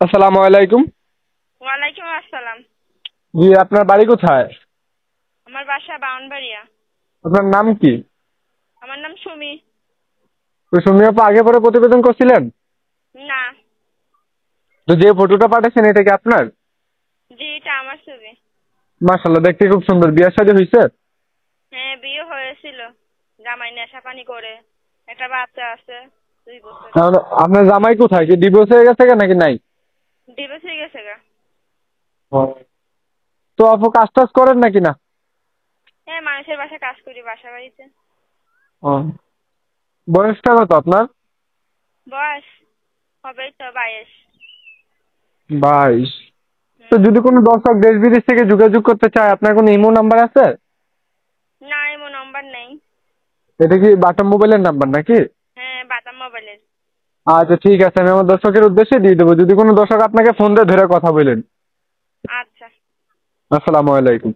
আসসালামু আলাইকুম। ওয়ালাইকুম আসসালাম। জি, আপনার বাড়ি কোথায়? আমার বাসা বাউনবাড়িয়া। আপনার নাম কি? আমার নাম সুমি। তো সুমি আপা আগে পরে প্রতিবেদন করছিলেন? না। তো যে ফটোটা পাঠাচ্ছেন এটা কি আপনার? জি, এটা আমার ছবি। মাশাআল্লাহ, দেখতে খুব সুন্দর। বিয়ে শাদী হয়েছে? হ্যাঁ, বিয়ে হয়েছিল। জামাই নেশা পানি করে। একটা বাচ্চা আছে 2 বছরের। তাহলে আপনার জামাই কোথায়? কি ডিভোর্স হয়ে গেছে নাকি নাই? ডিভোর্স হয়ে গেছে গা। ও। তো আপু কাজ টাজ করেন নাকি না? হ্যাঁ, মানুষের বাসায় কাজ করি, বাসা বাড়িতে। ও। বয়সটা কত আপনার? বয়স হবেই তো 22। 22। তো হুম। যদি কোনো দর্শক দেশ বিদেশ থেকে যোগাযোগ করতে চায়, আপনার কোনো ইমো নাম্বার আছে? না, এমন নম্বর নেই। এটা কি বাটা মোবাইলের নাম্বার নাকি? হ্যাঁ, বাতাম মোবাইলের। আচ্ছা ঠিক আছে, আমি আমার দর্শকের উদ্দেশ্যে দিয়ে দেবো। যদি কোনো দর্শক আপনাকে ফোন দিয়ে ধরে কথা বলেন। আচ্ছা। আসসালামু আলাইকুম।